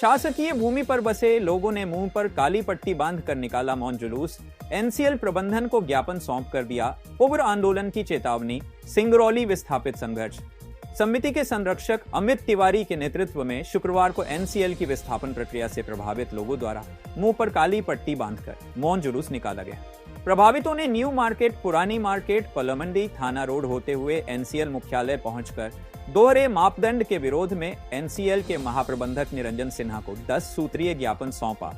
शासकीय भूमि पर बसे लोगों ने मुंह पर काली पट्टी बांधकर निकाला मौन जुलूस। एनसीएल प्रबंधन को ज्ञापन सौंप कर दिया उग्र आंदोलन की चेतावनी। सिंगरौली विस्थापित संघर्ष समिति के संरक्षक अमित तिवारी के नेतृत्व में शुक्रवार को एनसीएल की विस्थापन प्रक्रिया से प्रभावित लोगों द्वारा मुंह पर काली पट्टी बांधकर मौन जुलूस निकाला गया। प्रभावितों ने न्यू मार्केट, पुरानी मार्केट, पलमंडी, थाना रोड होते हुए एनसीएल मुख्यालय पहुंचकर दोहरे मापदंड के विरोध में एनसीएल के महाप्रबंधक निरंजन सिन्हा को 10 सूत्रीय ज्ञापन सौंपा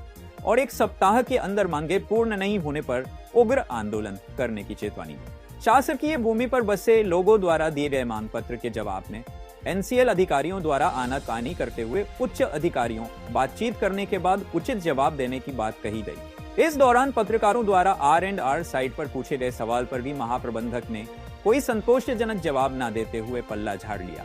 और 1 सप्ताह के अंदर मांगे पूर्ण नहीं होने पर उग्र आंदोलन करने की चेतावनी दी। शासकीय भूमि पर बसे लोगों द्वारा दिए गए मांग पत्र के जवाब में एनसीएल अधिकारियों द्वारा आनाकानी करते हुए उच्च अधिकारियों बातचीत करने के बाद उचित जवाब देने की बात कही गई। इस दौरान पत्रकारों द्वारा R&R साइट पर पूछे गए सवाल पर भी महाप्रबंधक ने कोई संतोषजनक जवाब न देते हुए पल्ला झाड़ लिया।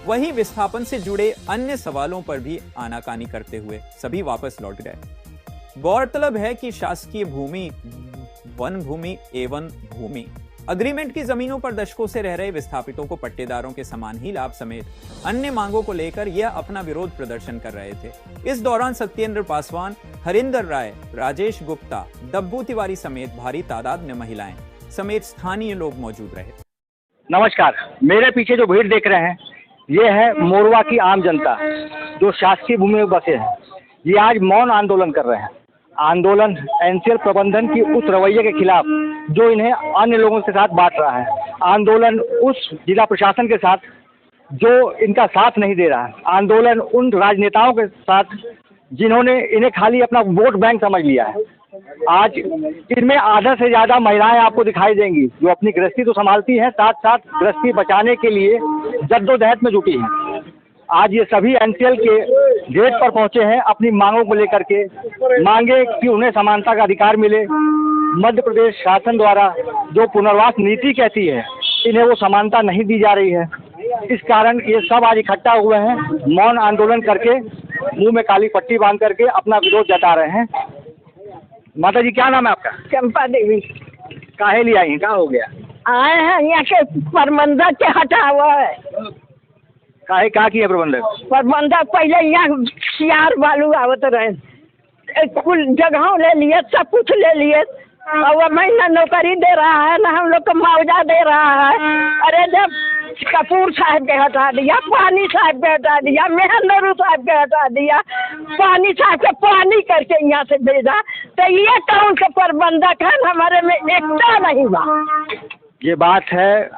वहीं विस्थापन से जुड़े अन्य सवालों पर भी आनाकानी करते हुए सभी वापस लौट गए। गौरतलब है कि शासकीय भूमि, वन भूमि एवं भूमि अग्रीमेंट की जमीनों पर दशकों से रह रहे विस्थापितों को पट्टेदारों के समान ही लाभ समेत अन्य मांगों को लेकर यह अपना विरोध प्रदर्शन कर रहे थे। इस दौरान सत्येंद्र पासवान, हरिंदर राय, राजेश गुप्ता, डब्बू तिवारी समेत भारी तादाद में महिलाएं समेत स्थानीय लोग मौजूद रहे। नमस्कार, मेरे पीछे जो भीड़ देख रहे हैं ये है मोरवा की आम जनता जो शासकीय भूमि में बसे हैं। ये आज मौन आंदोलन कर रहे हैं। आंदोलन एनसीएल प्रबंधन की उस रवैये के खिलाफ जो इन्हें अन्य लोगों के साथ बांट रहा है। आंदोलन उस जिला प्रशासन के साथ जो इनका साथ नहीं दे रहा है। आंदोलन उन राजनेताओं के साथ जिन्होंने इन्हें खाली अपना वोट बैंक समझ लिया है। आज इनमें आधा से ज़्यादा महिलाएं आपको दिखाई देंगी जो अपनी गृहस्थी तो संभालती हैं, साथ साथ गृहस्थी बचाने के लिए जद्दोजहद में जुटी हैं। आज ये सभी एनसीएल के गेट पर पहुंचे हैं अपनी मांगों को लेकर के। मांगे कि उन्हें समानता का अधिकार मिले। मध्य प्रदेश शासन द्वारा जो पुनर्वास नीति कहती है इन्हें वो समानता नहीं दी जा रही है। इस कारण ये सब आज इकट्ठा हुए हैं, मौन आंदोलन करके, मुंह में काली पट्टी बांध करके अपना विरोध जता रहे हैं। माता जी, क्या नाम है आपका? चंपा देवी। काहे लिए आई हैं? क्या हो गया? आए हैं यहाँ के प्रबंधक के हटा हुआ है। काहे क्या किया प्रबंधक? प्रबंधक पहले यहाँ सियार बालू आवत रहे, कुल जगहों ले लिए, सब कुछ ले लिए और वह महीना नौकरी दे रहा है ना हम लोग को मुआवजा दे रहा है। अरे जब कपूर साहब के हटा दिया, पानी साहब के हटा दिया, मेहंदरू साहब के हटा दिया, पानी साहब के पानी करके यहाँ से भेजा, तो ये कौन सा प्रबंधक है? हमारे में एकता नहीं हुआ। ये बात है,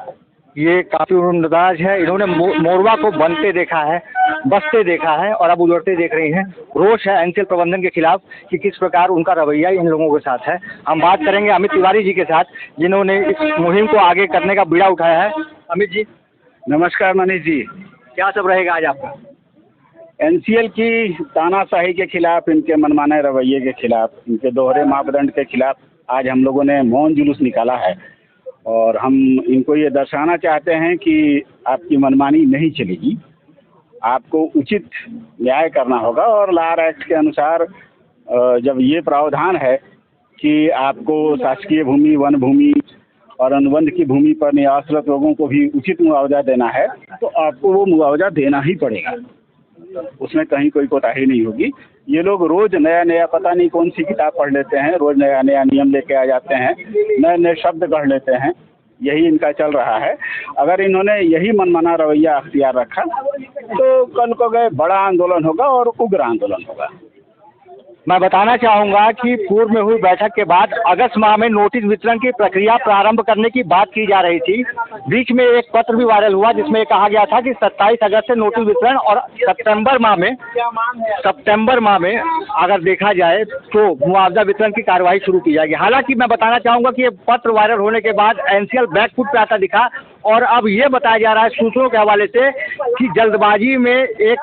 ये काफी उम्रदराज है। इन्होंने मोरवा को बनते देखा है, बसते देखा है और अब उजड़ते देख रही हैं। रोष है एनसीएल प्रबंधन के खिलाफ कि किस प्रकार उनका रवैया इन लोगों के साथ है। हम बात करेंगे अमित तिवारी जी के साथ जिन्होंने इस मुहिम को आगे करने का बीड़ा उठाया है। अमित जी नमस्कार। मनीष जी, क्या सब रहेगा आज आपका? एनसीएल की तानाशाही के खिलाफ, इनके मनमाने रवैये के खिलाफ, इनके दोहरे मापदंड के खिलाफ आज हम लोगों ने मौन जुलूस निकाला है और हम इनको ये दर्शाना चाहते हैं कि आपकी मनमानी नहीं चलेगी। आपको उचित न्याय करना होगा और लॉ एक्ट के अनुसार जब ये प्रावधान है कि आपको शासकीय भूमि, वन भूमि और अनुबंध की भूमि पर निवासरत लोगों को भी उचित मुआवजा देना है तो आपको वो मुआवजा देना ही पड़ेगा। उसमें कहीं कोई कोताही नहीं होगी। ये लोग रोज नया नया पता नहीं कौन सी किताब पढ़ लेते हैं, रोज नया नया नियम लेके आ जाते हैं, नए नए शब्द गढ़ लेते हैं। यही इनका चल रहा है। अगर इन्होंने यही मनमाना रवैया अख्तियार रखा तो कल को गए बड़ा आंदोलन होगा और उग्र आंदोलन होगा। मैं बताना चाहूँगा कि पूर्व में हुई बैठक के बाद अगस्त माह में नोटिस वितरण की प्रक्रिया प्रारंभ करने की बात की जा रही थी। बीच में एक पत्र भी वायरल हुआ जिसमें कहा गया था कि 27 अगस्त से नोटिस वितरण और सितंबर माह में अगर देखा जाए तो मुआवजा वितरण की कार्रवाई शुरू की जाएगी। हालांकि मैं बताना चाहूँगा कि ये पत्र वायरल होने के बाद एनसीएल बैकफुट पे आता दिखा और अब ये बताया जा रहा है सूत्रों के हवाले से कि जल्दबाजी में एक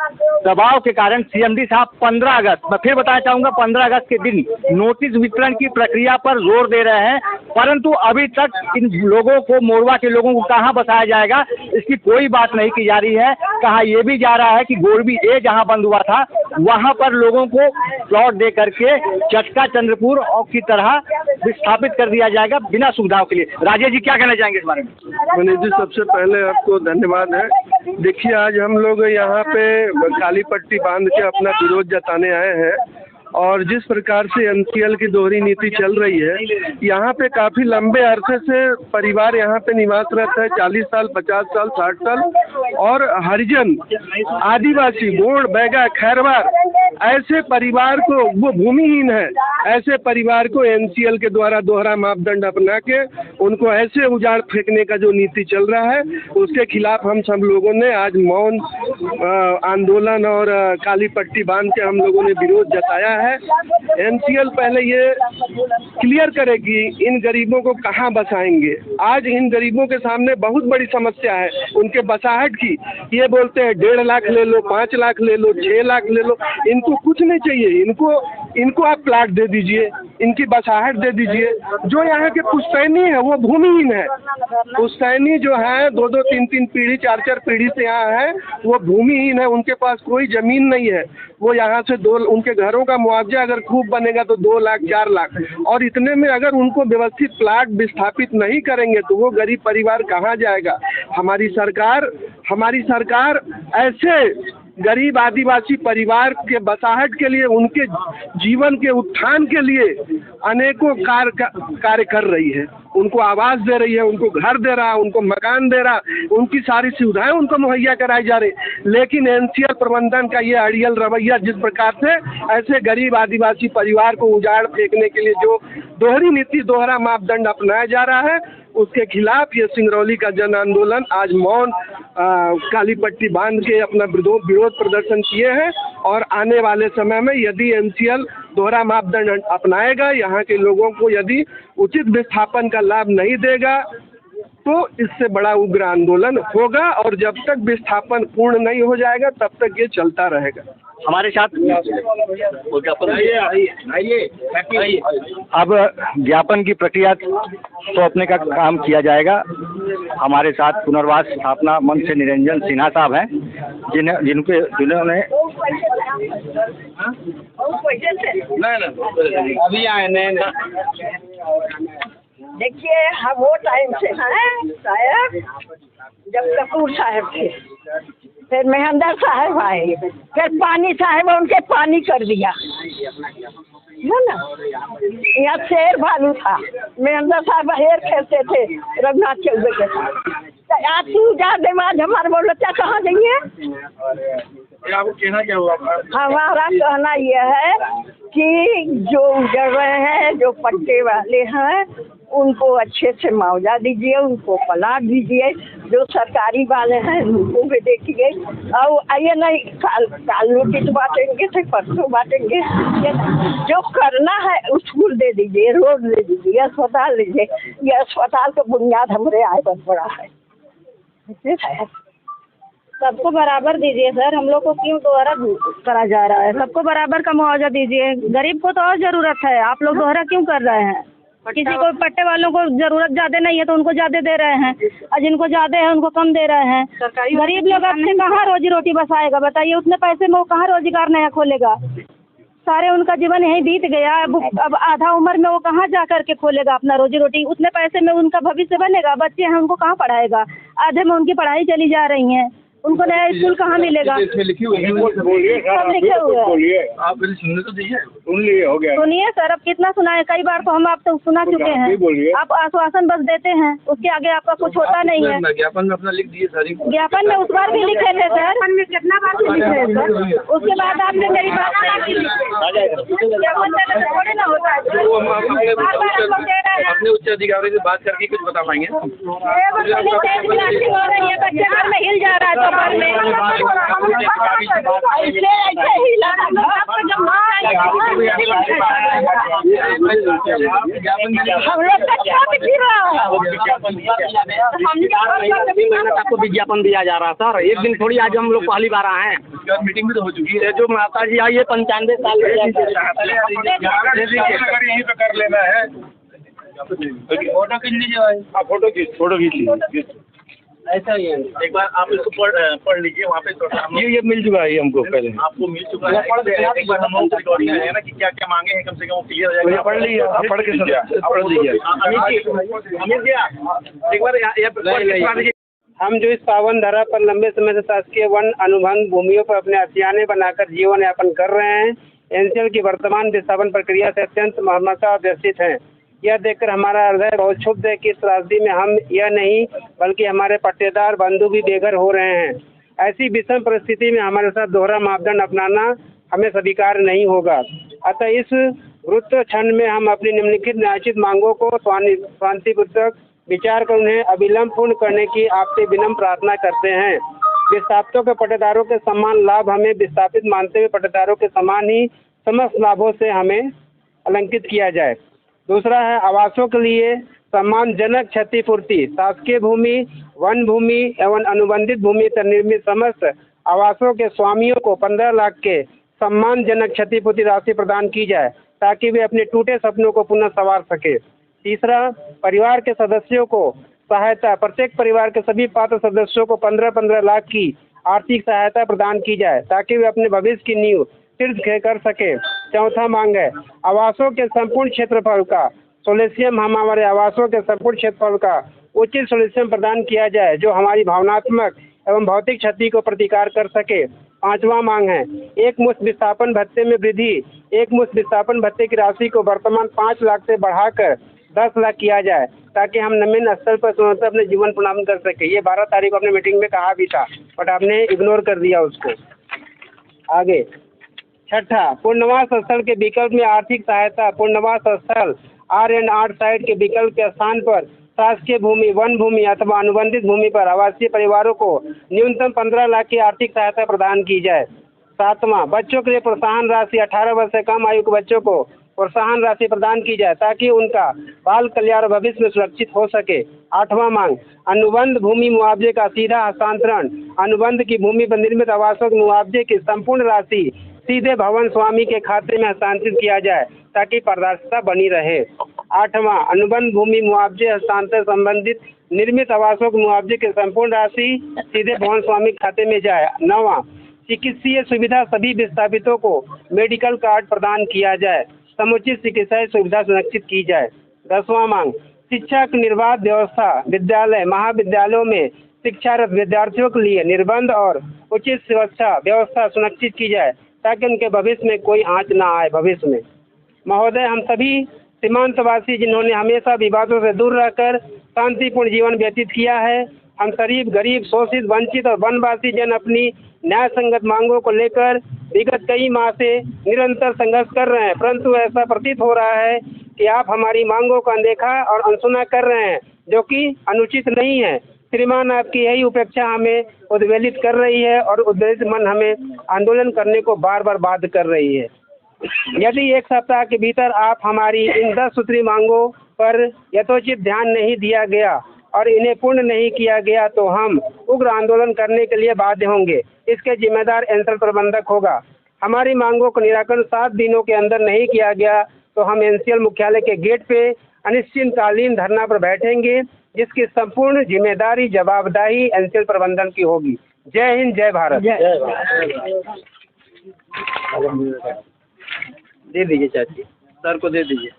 दबाव के कारण सीएमडी साहब 15 अगस्त, मैं फिर बताना चाहूँगा 15 अगस्त के दिन नोटिस वितरण की प्रक्रिया पर जोर दे रहे हैं। परंतु अभी तक इन लोगों को, मोरवा के लोगों को कहाँ बसाया जाएगा इसकी कोई बात नहीं की जा रही है। कहा यह भी जा रहा है कि गोरबी ए जहाँ बंद हुआ था वहाँ पर लोगों को प्लॉट दे करके चटका चंद्रपुर की तरह विस्थापित कर दिया जाएगा बिना सुविधाओं के लिए। राजेश जी क्या कहना चाहेंगे इस बारे में? मनीष जी, सबसे पहले आपको धन्यवाद है। देखिए, आज हम लोग यहाँ पे काली पट्टी बांध के अपना विरोध जताने आए हैं और जिस प्रकार से एनसीएल की दोहरी नीति चल रही है, यहाँ पे काफ़ी लंबे अरसे से परिवार यहाँ पे निवास रहता है, 40 साल, 50 साल, 60 साल, और हरिजन, आदिवासी, गोंड, बैगा, खैरवार, ऐसे परिवार को, वो भूमिहीन है, ऐसे परिवार को एनसीएल के द्वारा दोहरा मापदंड अपना के उनको ऐसे उजाड़ फेंकने का जो नीति चल रहा है, उसके खिलाफ हम सब लोगों ने आज मौन आंदोलन और काली पट्टी बांध के हम लोगों ने विरोध जताया है। एनसीएल पहले ये क्लियर करे कि इन गरीबों को कहाँ बसाएंगे। आज इन गरीबों के सामने बहुत बड़ी समस्या है उनके बसाहट की। ये बोलते हैं 1.5 लाख ले लो, 5 लाख ले लो, 6 लाख ले लो, इनको कुछ नहीं चाहिए। इनको आप प्लाट दे दीजिए, इनकी बसाहट दे दीजिए। जो यहाँ के पुश्तैनी है वो भूमिहीन है। पुश्तैनी जो है 2-2, 3-3 पीढ़ी, 4-4 पीढ़ी से यहाँ है, वो भूमिहीन है, उनके पास कोई ज़मीन नहीं है। वो यहाँ से उनके घरों का मुआवजा अगर खूब बनेगा तो 2 लाख, 4 लाख, और इतने में अगर उनको व्यवस्थित प्लाट विस्थापित नहीं करेंगे तो वो गरीब परिवार कहाँ जाएगा। हमारी सरकार ऐसे गरीब आदिवासी परिवार के बसाहट के लिए, उनके जीवन के उत्थान के लिए अनेकों कार्य कर रही है। उनको आवास दे रही है, उनको घर दे रहा, उनको मकान दे रहा, उनकी सारी सुविधाएं उनको मुहैया कराई जा रही। लेकिन एनसीएल प्रबंधन का ये अड़ियल रवैया, जिस प्रकार से ऐसे गरीब आदिवासी परिवार को उजाड़ फेंकने के लिए जो दोहरी नीति, दोहरा मापदंड अपनाया जा रहा है, उसके खिलाफ ये सिंगरौली का जन आंदोलन आज मौन काली पट्टी बांध के अपना विरोध प्रदर्शन किए हैं। और आने वाले समय में यदि एनसीएल दोहरा मापदंड अपनाएगा, यहाँ के लोगों को यदि उचित विस्थापन का लाभ नहीं देगा, तो इससे बड़ा उग्र आंदोलन होगा। और जब तक विस्थापन पूर्ण नहीं हो जाएगा तब तक ये चलता रहेगा। हमारे साथ अब ज्ञापन की प्रक्रिया सौंपने का काम किया जाएगा। हमारे साथ पुनर्वास स्थापना मंच से निरंजन सिन्हा साहब हैं, जिन्होंने अभी आए नहीं। देखिए, हम वो टाइम से हैं साहब, जब कपूर साहब थे, फिर महेंद्र साहब आए, फिर पानी साहब उनके पानी कर दिया है ना। यहाँ शेर भालू था, महेंद्र साहब हेर खेलते थे रघुनाथ चौबे के साथ। आज तू जा दिमाग हमारे बोलो क्या कहाँ जाइए। आपको कहना क्या हुआ? हमारा कहना यह है कि जो उजड़ रहे हैं, जो पट्टे वाले हैं, उनको अच्छे से मुआवजा दीजिए, उनको प्लाट दीजिए। जो सरकारी वाले हैं उनको भी देखिए। और आइए नहीं काल नोटिस बांटेंगे तो परसों बांटेंगे। ये जो करना है स्कूल दे दीजिए, रोड दे दीजिए, अस्पताल दीजिए। ये अस्पताल का बुनियाद हमारे आय पर पड़ा है। सबको बराबर दीजिए सर, हम लोग को क्यों दोहरा करा जा रहा है? सबको बराबर का मुआवजा दीजिए। गरीब को तो और ज़रूरत है, आप लोग दोहरा क्यों कर रहे हैं? किसी को पट्टे वालों को ज़रूरत ज़्यादा नहीं है तो उनको ज़्यादा दे रहे हैं, और जिनको ज़्यादा है उनको कम दे रहे हैं। गरीब लोग अपने कहाँ रोजी रोटी बसाएगा बताइए? उतने पैसे में वो कहाँ रोजगार नया खोलेगा? सारे उनका जीवन यहीं बीत गया। अब आधा उम्र में वो कहाँ जा कर के खोलेगा अपना रोजी रोटी? उतने पैसे में उनका भविष्य बनेगा? बच्चे हैं उनको कहाँ पढ़ाएगा? आधे में उनकी पढ़ाई चली जा रही है, उनको नया स्कूल कहाँ मिलेगा? सब लिखे हुए हैं। आप सुनने तो दीजिए, सुन लिए हो गया। सुनिए सर, अब कितना सुनाए? कई बार तो हम आप तो सुना चुके हैं। आप आश्वासन बस देते हैं, उसके आगे आपका कुछ होता नहीं है। ज्ञापन में अपना लिख दिए सारी। ज्ञापन में उस बार भी लिखे थे सर, कितना बार लिखे थे सर? उसके बाद आपने मेरी बात थोड़ी ना होता है। अपने उच्च अधिकारी से बात करके कुछ बता पाएंगे? बच्चे घर में हिल जा रहा है। हम लोग आपको विज्ञापन दिया जा रहा सर, एक दिन थोड़ी आज हम लोग पहली बार आए हैं। मीटिंग भी तो हो चुकी है। जो माता जी आई है 95 साल यहीं पे कर लेना है। फोटो खींच लीजिए भाई। फोटो खींच लीजिए। ऐसा ही है। एक बार आप इसको पढ़ लीजिए वहाँ पे थोड़ा। ये मिल चुका है हमको पहले। आपको मिल चुका है, एक बार हम लोग रिकॉर्डिंग है ना कि क्या क्या मांगे हैं, कम से कम वो क्लियर हो जाएगा। पढ़ लीजिए, पढ़ के पढ़ लीजिए। अमित जी एक बार हम जो इस पावन धरा पर लंबे समय से शासकीय वन अनुबंध भूमियों पर अपने आशियाने बनाकर जीवन यापन कर रहे हैं, एनसीएल की वर्तमान विस्थापन प्रक्रिया से अत्यंत महर्मता व्यथित हैं। यह देखकर हमारा हृदय बहुत क्षुब्ध है कि इस त्रासदी में हम यह नहीं बल्कि हमारे पट्टेदार बंधु भी बेघर हो रहे हैं। ऐसी विषम परिस्थिति में हमारे साथ दोहरा मापदंड अपनाना हमें स्वीकार नहीं होगा। अतः इस गुरुत्व क्षण में हम अपनी निम्नलिखित न्यायोचित मांगों को शांतिपूर्वक विचार कर उन्हें अविलंब पूर्ण करने की आपसे विनम्र प्रार्थना करते हैं। विस्थापितों के पट्टेदारों के समान लाभ हमें विस्थापित मानते हुए पट्टेदारों के समान ही समस्त लाभों से हमें अलंकित किया जाए। दूसरा है आवासों के लिए सम्मानजनक क्षतिपूर्ति। शासकीय भूमि, वन भूमि एवं अनुबंधित भूमि पर निर्मित समस्त आवासों के स्वामियों को 15 लाख के सम्मानजनक क्षतिपूर्ति राशि प्रदान की जाए ताकि वे अपने टूटे सपनों को पुनः संवार सके। तीसरा, परिवार के सदस्यों को सहायता। प्रत्येक परिवार के सभी पात्र सदस्यों को 15-15 लाख की आर्थिक सहायता प्रदान की जाए ताकि वे अपने भविष्य की नींव दृढ़ कर सके। चौथा मांग है आवासों के संपूर्ण क्षेत्रफल का सोल्यूशन। हम हमारे आवासों के संपूर्ण क्षेत्रफल का उचित सोल्यूशन प्रदान किया जाए जो हमारी भावनात्मक एवं भौतिक क्षति को प्रतिकार कर सके। पांचवा मांग है एक मुश्त विस्थापन भत्ते में वृद्धि। एक मुश्त विस्थापन भत्ते की राशि को वर्तमान 5 लाख से बढ़ाकर 10 लाख किया जाए ताकि हम निम्न स्तर पर स्वतंत्र अपने जीवन प्रारंभ कर सके। ये 12 तारीख को अपने मीटिंग में कहा भी था बट आपने इग्नोर कर दिया उसको। आगे छठा, पुनर्वास स्थल के विकल्प में आर्थिक सहायता। पुनर्वास स्थल R&R साइट के विकल्प के स्थान पर शासकीय भूमि, वन भूमि अथवा अनुबंधित भूमि पर आवासीय परिवारों को न्यूनतम 15 लाख की आर्थिक सहायता प्रदान की जाए। सातवां, बच्चों के लिए प्रोत्साहन राशि। 18 वर्ष से कम आयु के बच्चों को प्रोत्साहन राशि प्रदान की जाए ताकि उनका बाल कल्याण भविष्य में सुरक्षित हो सके। आठवां मांग, अनुबंध भूमि मुआवजे का सीधा हस्तांतरण। अनुबंध की भूमि पर निर्मित आवासों के मुआवजे की संपूर्ण राशि सीधे भवन स्वामी के खाते में हस्तांतरित किया जाए ताकि पारदर्शिता बनी रहे। आठवां, अनुबंध भूमि मुआवजे हस्तांतरण संबंधित निर्मित आवासों के मुआवजे की संपूर्ण राशि सीधे भवन स्वामी के खाते में जाए। नौवां, चिकित्सीय सुविधा सभी विस्थापितों को मेडिकल कार्ड प्रदान किया जाए। समुचित चिकित्सा सुविधा सुनिश्चित की जाए। 10वां मांग, शिक्षा की निर्बाध व्यवस्था। विद्यालय महाविद्यालयों में शिक्षारत विद्यार्थियों के लिए निर्बंध और उचित सुरक्षा व्यवस्था सुनिश्चित की जाए ताकि उनके भविष्य में कोई आंच ना आए। भविष्य में महोदय, हम सभी सीमांतवासी जिन्होंने हमेशा विवादों से दूर रहकर शांतिपूर्ण जीवन व्यतीत किया है, हम शरीफ, गरीब, शोषित, वंचित और वनवासी जन अपनी न्याय संगत मांगों को लेकर विगत कई माह से निरंतर संघर्ष कर रहे हैं, परंतु ऐसा प्रतीत हो रहा है कि आप हमारी मांगों को अनदेखा और अनसुना कर रहे हैं जो कि अनुचित नहीं है। श्रीमान, आपकी यही उपेक्षा हमें उद्वेलित कर रही है और उद्वेलित मन हमें आंदोलन करने को बार बार बाध्य कर रही है। यदि 1 सप्ताह के भीतर आप हमारी इन 10 सूत्री मांगों पर यथोचित ध्यान नहीं दिया गया और इन्हें पूर्ण नहीं किया गया तो हम उग्र आंदोलन करने के लिए बाध्य होंगे। इसके जिम्मेदार एनसीएल प्रबंधक होगा। हमारी मांगों का निराकरण 7 दिनों के अंदर नहीं किया गया तो हम एनसीएल मुख्यालय के गेट पे अनिश्चितकालीन धरना पर बैठेंगे जिसकी संपूर्ण जिम्मेदारी जवाबदेही एनसीएल प्रबंधन की होगी। जय हिंद, जय भारत। दे दीजिए चाची, सर को दे दीजिए।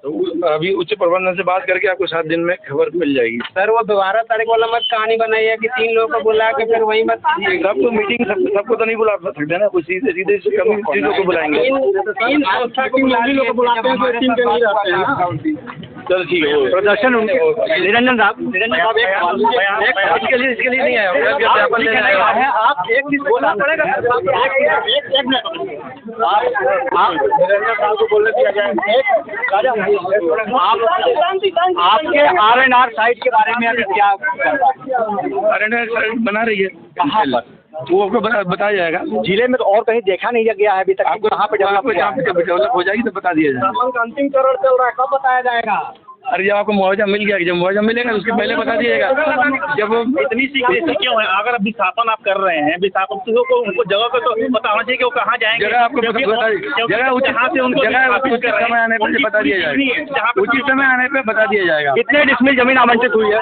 तो अभी उच्च प्रबंधन से बात करके आपको 7 दिन में खबर मिल जाएगी। सर वो 12 तारीख वाला मत कहानी बनाई है कि 3 लोगों को बुला के फिर वही मत सबको मीटिंग सबको तो नहीं बुला सकते ना, कुछ सीधे सीधे कम चीजों को बुलाएंगे। चलो ठीक है। प्रदर्शन निरंजन साहब इसके लिए नहीं आया। आप एक चीज बोलना पड़ेगा। एक मिनट आप निरंजन साहब को बोलने दिया जाए। आपके R&R साइट के बारे में अभी क्या R&R साइट बना रही है कहाँ पर, वो आपको बताया जाएगा। जिले में तो और कहीं देखा नहीं गया है अभी तक। आपको कहाँ पे डेवलप हो जाएगी तो बता दिया जाएगा। अंतिम चरण चल रहा है, कब बताया जाएगा? अरे जब आपको मुआवजा मिल गया, जब मुआवजा मिलेगा तो उसके पहले बता दीजिएगा। जब इतनी सीक्रेसी क्यों है? अगर अब विस्थापन आप कर रहे हैं, विस्थापन को उनको जगह को तो पता होना चाहिए कि वो कहाँ जाएंगे। जगह आपको बता जगह उचित समय आने पर बता दिया जाएगा, उचित समय आने पर बता दिया जाएगा। कितने डिसमिल जमीन आवंटित हुई है?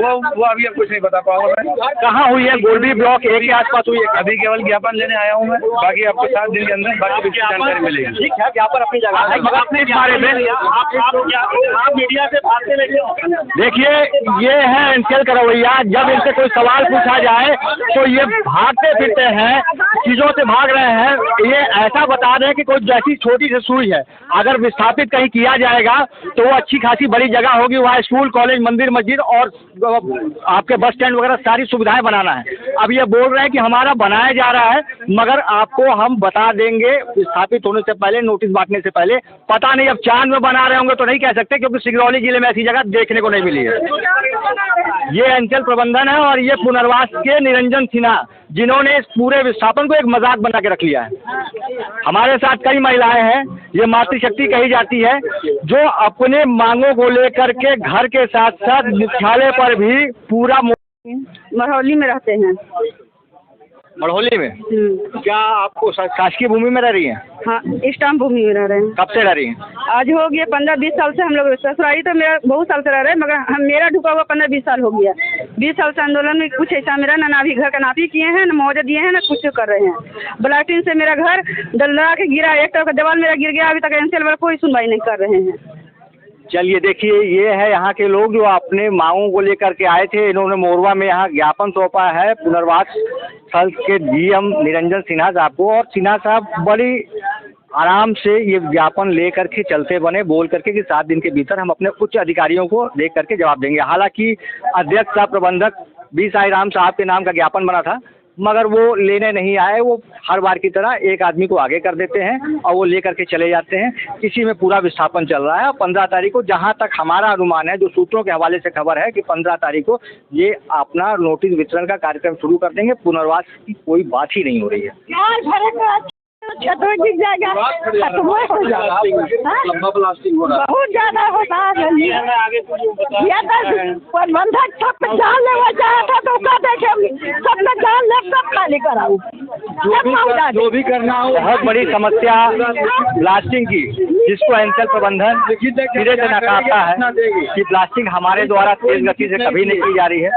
वो अभी आप कुछ नहीं बता पाऊंगा मैं। कहाँ हुई है? गोल्डी ब्लॉक ए के आसपास हुई है? अभी केवल ज्ञापन लेने आया हूँ मैं, बाकी आपको 7 दिन के अंदर बाकी जानकारी मिलेगी। ठीक है, ज्ञापन अपनी जगह है, मगर अपने इस बारे में आप मीडिया से भागते रहते हो। देखिए, ये है एनसीएल का रवैया। जब इनसे कोई सवाल पूछा जाए तो ये भागते फिरते हैं, चीजों से भाग रहे हैं। ये ऐसा बता दें कि कोई जैसी छोटी सी सुई है, अगर विस्थापित कहीं किया जाएगा तो वो अच्छी खासी बड़ी जगह होगी, वहाँ स्कूल, कॉलेज, मंदिर, मस्जिद और आपके बस स्टैंड वगैरह सारी सुविधाएं बनाना है। अब ये बोल रहे हैं कि हमारा बनाया जा रहा है, मगर आपको हम बता देंगे विस्थापित होने से पहले, नोटिस बांटने से पहले। पता नहीं, अब चांद में बना रहे होंगे तो नहीं कह सकते, क्योंकि सिंगरौली जिले में ऐसी जगह देखने को नहीं मिली है। ये एनसीएल प्रबंधन है और ये पुनर्वास के निरंजन सिन्हा, जिन्होंने इस पूरे विस्थापन को एक मजाक बना के रख लिया है। हमारे साथ कई महिलाएं हैं, ये मातृशक्ति कही जाती है, जो अपने मांगों को लेकर के घर के साथ साथ मुख्यालय पर भी पूरा मरहौली में रहते हैं। मड़होली में? क्या आपको शासकीय भूमि में रह रही हैं? हाँ, स्टाम्प भूमि में रह रहे हैं। कब से रह रही हैं? आज हो गया 15-20 साल से। हम लोग ससुराली तो मेरा बहुत साल से रह रहे हैं, मगर मेरा ढुका हुआ 15-20 साल हो गया। 20 साल से आंदोलन में कुछ ऐसा मेरा ना भी घर का नापी किए हैं, ना मुआवजा दिए हैं, ना कुछ कर रहे हैं। ब्लास्टिंग से मेरा घर दलदला के गिरा, एक तरफ का दीवार मेरा गिर गया। अभी तक एनसीएल वाला कोई सुनवाई नहीं कर रहे हैं। चलिए, देखिए, ये है यहाँ के लोग जो अपने मांगों को लेकर के आए थे। इन्होंने मोरवा में यहाँ ज्ञापन सौंपा है पुनर्वास स्थल के डीएम निरंजन सिन्हा साहब को, और सिन्हा साहब बड़ी आराम से ये ज्ञापन लेकर के चलते बने, बोल करके कि 7 दिन के भीतर हम अपने उच्च अधिकारियों को देख करके जवाब देंगे। हालांकि अध्यक्ष साहब, प्रबंधक बी साई राम साहब के नाम का ज्ञापन बना था, मगर वो लेने नहीं आए। वो हर बार की तरह एक आदमी को आगे कर देते हैं और वो लेकर के चले जाते हैं। इसी में पूरा विस्थापन चल रहा है। 15 तारीख को, जहां तक हमारा अनुमान है, जो सूत्रों के हवाले से खबर है, कि 15 तारीख को ये अपना नोटिस वितरण का कार्यक्रम शुरू कर देंगे। पुनर्वास की कोई बात ही नहीं हो रही है। बहुत ज्यादा होता है। प्रबंधक सब जान लेवा चाहा था तो कहते थे सब में जान ले, सब खाली कराऊ। जो भी करना हो। बहुत बड़ी समस्या ब्लास्टिंग की, जिसको एनसीएल प्रबंधन सिरे से नकारता है कि ब्लास्टिंग हमारे द्वारा तेज गति से कभी नहीं की जा रही है।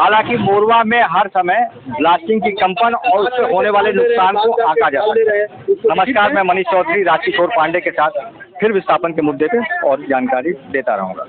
हालांकि मोरवा में हर समय ब्लास्टिंग की कंपन और उससे होने वाले नुकसान को आंका जाता है। नमस्कार, मैं मनीष चौधरी राजकिशोर पांडे के साथ फिर विस्थापन के मुद्दे पे और जानकारी देता रहूँगा।